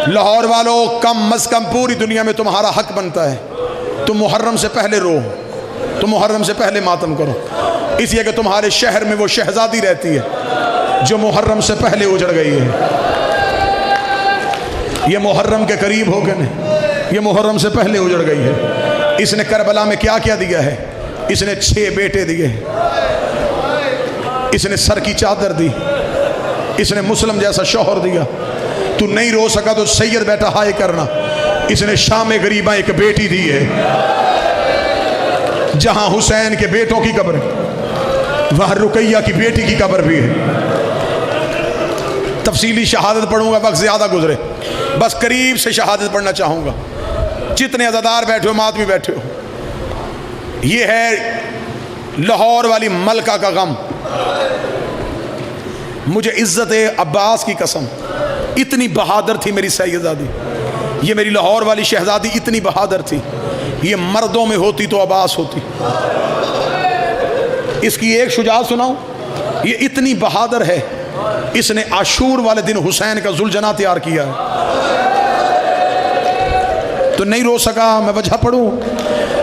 लाहौर वालों, कम अज कम पूरी दुनिया में तुम्हारा हक बनता है, तुम मुहर्रम से पहले रो, तुम मुहर्रम से पहले मातम करो, इसलिए कि तुम्हारे शहर में वो शहजादी रहती है जो मुहर्रम से पहले उजड़ गई है। ये मुहर्रम के करीब हो गए, ये मुहर्रम से पहले उजड़ गई है। इसने करबला में क्या क्या दिया है? इसने 6 बेटे दिए, इसने सर की चादर दी, इसने मुस्लिम जैसा शौहर दिया। तू नहीं रो सका तो सैयद बेटा हाय करना। इसने शाम गरीबा एक बेटी दी है, जहां हुसैन के बेटों की कब्र, वहां रुकैया की बेटी की कब्र भी है। तफसीली शहादत पढ़ूंगा, वक्त ज्यादा गुजरे, बस करीब से शहादत पढ़ना चाहूंगा। जितने अज़ादार बैठे हो, मातमी बैठे हो, ये है लाहौर वाली मलका का गम। मुझे इज्जत अब्बास की कसम, इतनी बहादुर थी मेरी सैयदादी, ये मेरी लाहौर वाली शहजादी इतनी बहादुर थी, ये मर्दों में होती तो अब्बास होती। इसकी एक शुजाअत सुनाऊं, ये इतनी बहादुर है, इसने आशूर वाले दिन हुसैन का जुलजना तैयार किया है। तो नहीं रो सका, मैं वजह पढ़ूं।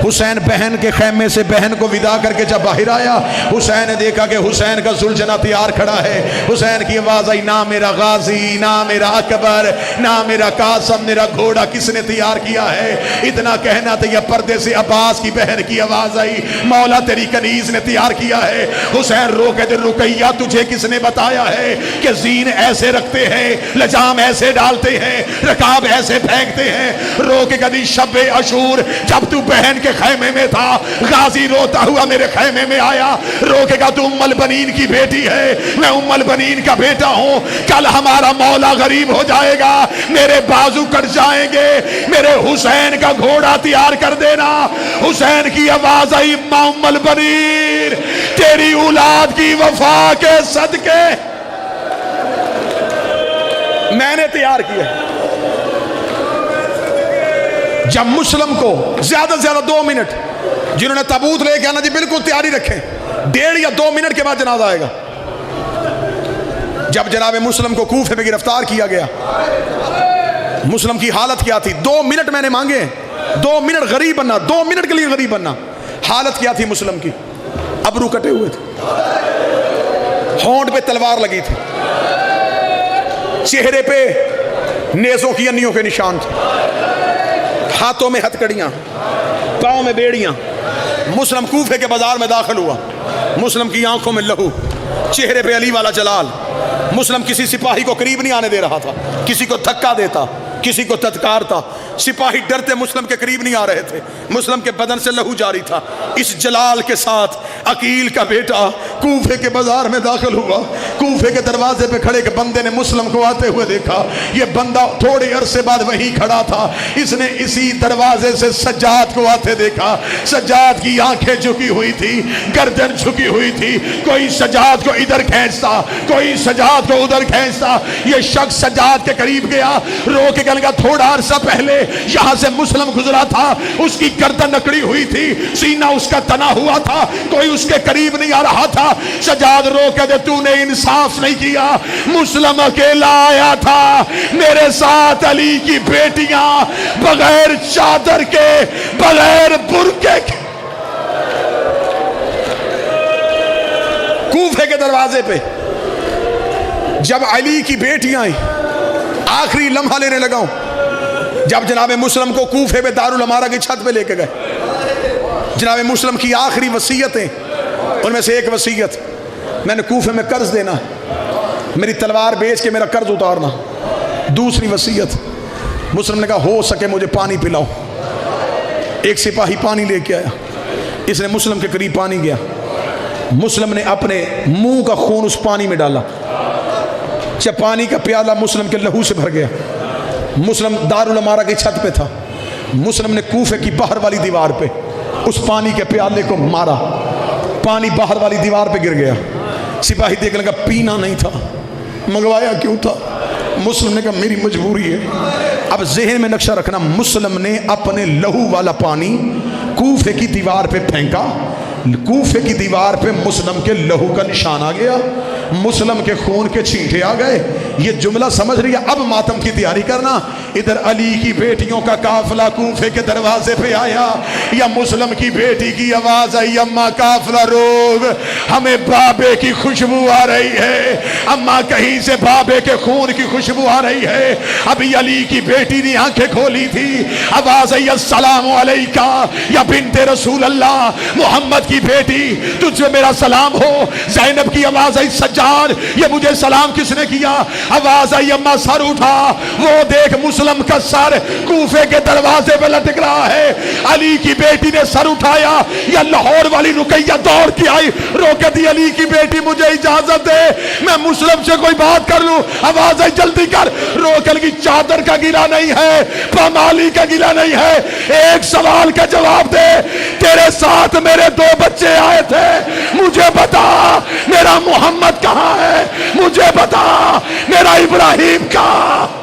हुसैन बहन के खैमे से बहन को विदा करके जब बाहर आया, हुसैन ने देखा कि हुसैन का जुलजना तैयार खड़ा है। हुसैन की आवाज आई, ना मेरा गाजी, ना मेरा अकबर, ना मेरा कासम, मेरा घोड़ा किसने तैयार किया है? इतना कहना था, यह पर्दे से अब्बास की बहन की आवाज आई, मौला तेरी कनीज ने तैयार किया है। हुसैन रो के, रुकैया तुझे किसने बताया है कि जीन ऐसे रखते हैं, लजाम ऐसे डालते हैं, रकाब ऐसे फेंकते हैं? रो के कदी शब्बे अशूर, जब तू बहन के खैमे में था, गाजी रोता हुआ मेरे खैमे में आया, रोकेगा तू उम्मुल बनीन की बेटी है, मैं उम्मुल बनीन का बेटा हूं। कल हमारा मौला गरीब हो जाएगा, मेरे बाजू कट जाएंगे, मेरे हुसैन का घोड़ा तैयार कर देना। हुसैन की आवाज आई, मां उम्मुल बनीन, तेरी औलाद की वफा के सदके मैंने तैयार किया। जब मुस्लिम को ज्यादा से ज्यादा 2 मिनट, जिन्होंने ताबूत लेके आना जी बिल्कुल तैयारी रखें, 1.5 या 2 मिनट के बाद जनाजा आएगा। जब जनाब मुस्लिम को कूफे में गिरफ्तार किया गया, मुस्लिम की हालत क्या थी? 2 मिनट मैंने मांगे, 2 मिनट गरीब बनना, 2 मिनट के लिए गरीब बनना। हालत क्या थी मुस्लिम की? अबरू कटे हुए थे, होंठ पे तलवार लगी थी, चेहरे पे नेज़ों की अन्नियों के निशान थे, हाथों में हथकड़ियां, पांव में बेड़ियां। मुस्लिम कूफे के बाजार में दाखिल हुआ, मुस्लिम की आंखों में लहू, चेहरे पे अली वाला जलाल। मुस्लिम किसी सिपाही को करीब नहीं आने दे रहा था, किसी को धक्का देता, किसी को तत्कारता। सिपाही डरते मुस्लिम के करीब नहीं आ रहे थे, मुस्लिम के बदन से लहू जारी था। इस जलाल के साथ अकील का बेटा कूफे के बाजार में दाखिल हुआ। कूफे के दरवाजे पे खड़े के बंदे ने मुस्लिम को आते हुए देखा। ये बंदा थोड़े अरसे बाद वहीं खड़ा था। इसने इसी दरवाजे से सज्जाद को आते देखा। सज्जाद की आंखें झुकी हुई थी, गर्दन झुकी हुई थी। कोई सज्जाद को इधर खींचता, कोई सज्जाद को उधर खींचता। ये शख्स सज्जाद के करीब गया, रो के गलगा। थोड़ा अरसा पहले यहां से मुस्लिम गुजरा था, उसकी गर्दन अकड़ी हुई थी, सीना उसका तना हुआ था, कोई उसके करीब नहीं आ रहा था। सज्जाद रो के दे, तूने इंसाफ नहीं किया, मुस्लिम अकेला आया था, मेरे साथ अली की बेटियां बगैर चादर के, बगैर बुर्के के। कूफे के दरवाजे पे जब अली की बेटियां आई, आखिरी लम्हा लेने लगा हूं, जब जनाब मुस्लिम को कूफे में दारुल अमारा की छत पे लेके गए, जनाब मुस्लिम की आखिरी वसीयतें, उनमें से एक वसीयत, मैंने कूफे में कर्ज देना, मेरी तलवार बेच के मेरा कर्ज उतारना। दूसरी वसीयत, मुस्लिम ने कहा हो सके मुझे पानी पिलाओ। एक सिपाही पानी लेके आया, इसने मुस्लिम के करीब पानी गया, मुस्लिम ने अपने मुंह का खून उस पानी में डाला। जब पानी का प्याला मुस्लिम के लहू से भर गया, मुस्लिम दारुल अमारा की छत पे था, मुस्लिम ने कूफे की बाहर वाली दीवार पे उस पानी के प्याले को मारा, पानी बाहर वाली दीवार पे गिर गया। सिपाही देखने लगा, पीना नहीं था, मंगवाया क्यों था? मुस्लिम ने कहा मेरी मजबूरी है। अब ज़हन में नक्शा रखना, मुस्लिम ने अपने लहू वाला पानी कूफे की दीवार पे फेंका, कूफे की दीवार पे मुस्लिम के लहू का निशान आ गया, मुस्लिम के खून के छींटे आ गए। ये जुमला समझ रही है? अब मातम की तैयारी करना। इधर अली की बेटियों का काफिला कूफे के दरवाजे पे आया, या मुस्लिम की बेटी की आवाज आई, अम्मा काफिला रोक, हमें बाबे की खुशबू आ रही है, अम्मा कहीं से बाबे के खून की खुशबू आ रही है। अभी अली की बेटी ने आंखें खोली थी, आवाज आई, अस्सलामु अलैका या बिन्ते रसूल अल्लाह, मोहम्मद की बेटी तुझे मेरा सलाम हो। ज़ैनब की आवाज आई, सज्जाद ये मुझे सलाम किसने किया? आवाज आई, अम्मा सर उठा, वो देख मुस्लिम का सर कूफे के दरवाजे पे लटक रहा है। अली की बेटी ने सर उठाया, या लाहौर वाली रुकैया दौड़ के आई, रोके दी, अली की बेटी मुझे इजाजत दे, मैं मुस्लिम से कोई बात कर लूं। आवाज आई, जल्दी कर, रोकल की चादर का गिला नहीं है, पामाली का गिला नहीं है, एक सवाल का जवाब दे, तेरे साथ मेरे 2 बच्चे आए थे, मुझे बता मेरा मोहम्मद कहां है, मुझे बता मेरा इब्राहिम कहां।